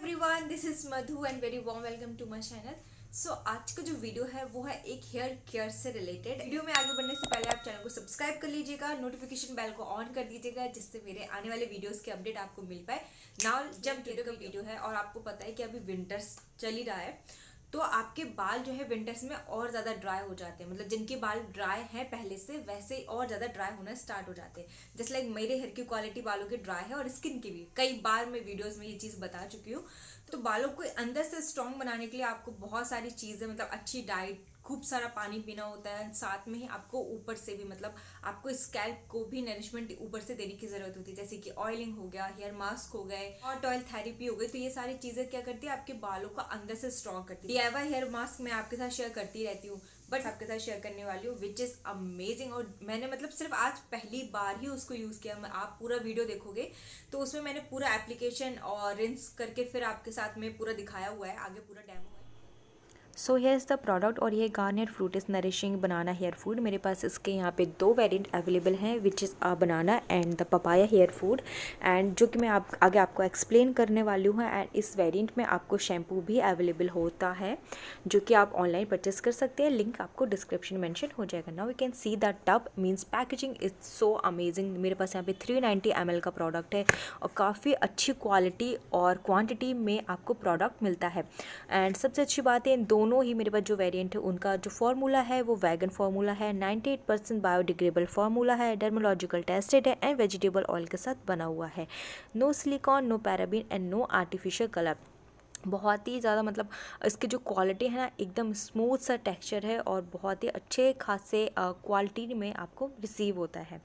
Everyone, this is Madhu and very warm welcome to my channel. So आज का जो video है वो है एक हेयर केयर से रिलेटेड। वीडियो में आगे बढ़ने से पहले आप चैनल को सब्सक्राइब कर लीजिएगा, नोटिफिकेशन बेल को ऑन कर दीजिएगा जिससे मेरे आने वाले वीडियोस के अपडेट आपको मिल पाए। नाउ जब वीडियो है और आपको पता है कि अभी विंटर्स चल ही रहा है, तो आपके बाल जो है विंटर्स में और ज़्यादा ड्राई हो जाते हैं। मतलब जिनके बाल ड्राई हैं पहले से, वैसे ही और ज़्यादा ड्राई होना स्टार्ट हो जाते हैं। जैसे लाइक मेरे हेयर की क्वालिटी बालों की ड्राई है और स्किन की भी। कई बार मैं वीडियोस में ये चीज़ बता चुकी हूँ। तो बालों को अंदर से स्ट्रॉन्ग बनाने के लिए आपको बहुत सारी चीज़ें, मतलब अच्छी डाइट, खूब सारा पानी पीना होता है। साथ में ही आपको ऊपर से भी, मतलब आपको स्कैल्प को भी नरिशमेंट ऊपर से देने की जरूरत होती है, जैसे कि ऑयलिंग हो गया, हेयर मास्क हो गए, हॉट ऑयल थेरेपी हो गई। तो ये सारी चीजें क्या करती है, आपके बालों को अंदर से स्ट्रॉन्ग करती है। डीआईवाई हेयर मास्क मैं आपके साथ शेयर करती रहती हूँ, बट आपके साथ शेयर करने वाली हूँ विच इज अमेजिंग। और मैंने मतलब सिर्फ आज पहली बार ही उसको यूज किया। आप पूरा वीडियो देखोगे तो उसमें मैंने पूरा एप्लीकेशन और रिंस करके फिर आपके साथ में पूरा दिखाया हुआ है, आगे पूरा डेमो है। So here is the product और ये Garnier Fructis nourishing banana hair food. मेरे पास इसके यहाँ पे दो वेरिएंट अवेलेबल हैं, which is banana and the papaya hair food, and जो कि मैं आगे आपको एक्सप्लेन करने वाली हूँ। एंड इस वेरिएंट में आपको शैम्पू भी अवेलेबल होता है जो कि आप ऑनलाइन परचेस कर सकते हैं। लिंक आपको डिस्क्रिप्शन मेंशन हो जाएगा। Now we can see the tub means packaging is so amazing. मेरे पास यहाँ पे 390 ml का प्रोडक्ट है और काफ़ी अच्छी क्वालिटी और क्वान्टिटी में आपको प्रोडक्ट मिलता है। एंड सबसे अच्छी बात है, इन दोनों ही मेरे पास जो वेरिएंट है उनका जो फार्मूला है वो वैगन फार्मूला है, 98% बायोडिग्रेडेबल फार्मूला है, डर्मोलॉजिकल टेस्टेड है एंड वेजिटेबल ऑयल के साथ बना हुआ है। No silicone, no paraben and no artificial colour. बहुत ही ज़्यादा मतलब इसकी जो क्वालिटी है ना, एकदम स्मूथ सा टेक्सचर है और बहुत ही अच्छे खासे क्वालिटी में आपको रिसीव होता है।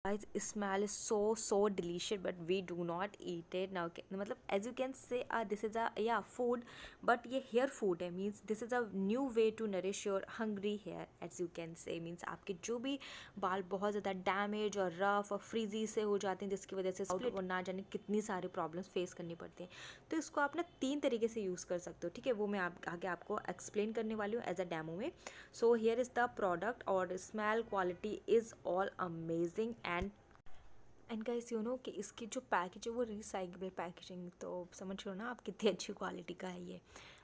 Guys, smell is so delicious, but we do not eat it now. मतलब as you can say, this is a food, but ये hair food है, means this is a new way to nourish your hungry hair, as you can say, means आपके जो भी बाल बहुत ज़्यादा damage और रफ और फ्रीजी से हो जाते हैं जिसकी वजह से स्प्लिट और ना जाने कितनी सारी प्रॉब्लम्स फेस करनी पड़ती हैं, तो इसको आप ना 3 तरीके से यूज़ कर सकते हो। ठीक है, वो मैं आगे आपको एक्सप्लेन करने वाली हूँ एज अ डेमो में। So here is the product और smell quality is all amazing and guys you know कि इसकी जो पैकेज है वो रिसाइकेबल पैकेजिंग, तो समझ लो ना आप कितनी अच्छी क्वालिटी का है ये।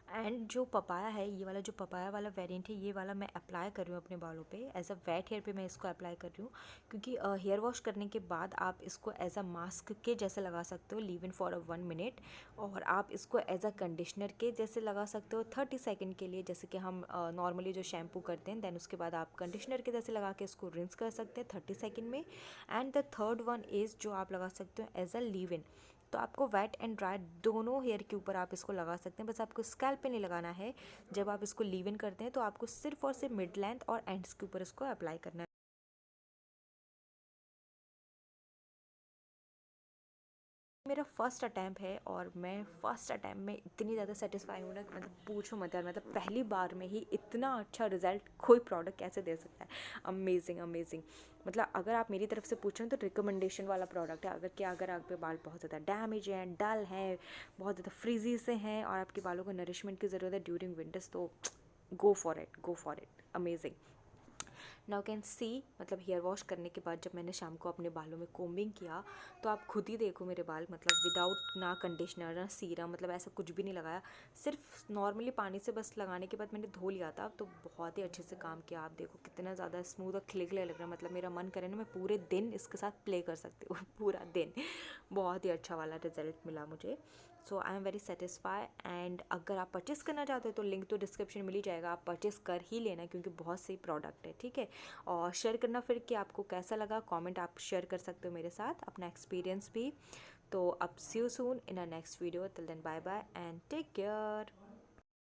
एंड जो पपाया है, ये वाला जो पपाया वाला वेरिएंट है, ये वाला मैं अप्लाई कर रही हूँ अपने बालों पे एज अ वेट हेयर पे मैं इसको अप्लाई कर रही हूँ, क्योंकि हेयर वॉश करने के बाद आप इसको एज अ मास्क के जैसे लगा सकते हो, लीव इन फॉर 1 मिनट, और आप इसको एज अ कंडीशनर के जैसे लगा सकते हो 30 सेकेंड के लिए, जैसे कि हम नॉर्मली जो शैम्पू करते हैं, देन उसके बाद आप कंडीशनर के जैसे लगा के इसको रिंस कर सकते हैं 30 सेकेंड में। And the third one is जो आप लगा सकते हो एज अ लीव इन। तो आपको वेट एंड ड्राई दोनों हेयर के ऊपर आप इसको लगा सकते हैं, बस आपको स्कैल्प पे नहीं लगाना है। जब आप इसको लीव इन करते हैं तो आपको सिर्फ और सिर्फ मिड लेंथ और एंड्स के ऊपर इसको अप्लाई करना है। मेरा फर्स्ट अटैम्प्ट है और मैं फर्स्ट अटैम्प्ट में इतनी ज़्यादा सेटिस्फाई हूँ ना, मतलब पूछो मत यार। मतलब पहली बार में ही इतना अच्छा रिजल्ट कोई प्रोडक्ट कैसे दे सकता है। Amazing amazing. मतलब अगर आप मेरी तरफ से पूछें तो रिकमेंडेशन वाला प्रोडक्ट है। अगर आपके बाल बहुत ज़्यादा डैमेज हैं, डल हैं, बहुत ज़्यादा फ्रीजी से हैं और आपके बालों को नरिशमेंट की ज़रूरत है ड्यूरिंग विंटर्स, तो go for it amazing. Now can see, मतलब हेयर वॉश करने के बाद जब मैंने शाम को अपने बालों में कोम्बिंग किया तो आप खुद ही देखो मेरे बाल, मतलब विदाउट ना कंडीशनर ना सीरम, मतलब ऐसा कुछ भी नहीं लगाया, सिर्फ नॉर्मली पानी से बस लगाने के बाद मैंने धो लिया था, तो बहुत ही अच्छे से काम किया। आप देखो कितना ज़्यादा स्मूथ और खिलखिले लग रहा है। मतलब मेरा मन करे ना मैं पूरे दिन इसके साथ प्ले कर सकती हूँ पूरा दिन। बहुत ही अच्छा वाला रिजल्ट मिला मुझे। So I am very satisfy. And अगर आप परचेस करना चाहते हो तो लिंक तो डिस्क्रिप्शन मिल ही जाएगा, आप परचेस कर ही लेना क्योंकि बहुत सही प्रोडक्ट है। ठीक है, और शेयर करना फिर कि आपको कैसा लगा, कमेंट आप शेयर कर सकते हो मेरे साथ अपना एक्सपीरियंस भी। तो अब see you soon in a next video, till then bye bye and take care.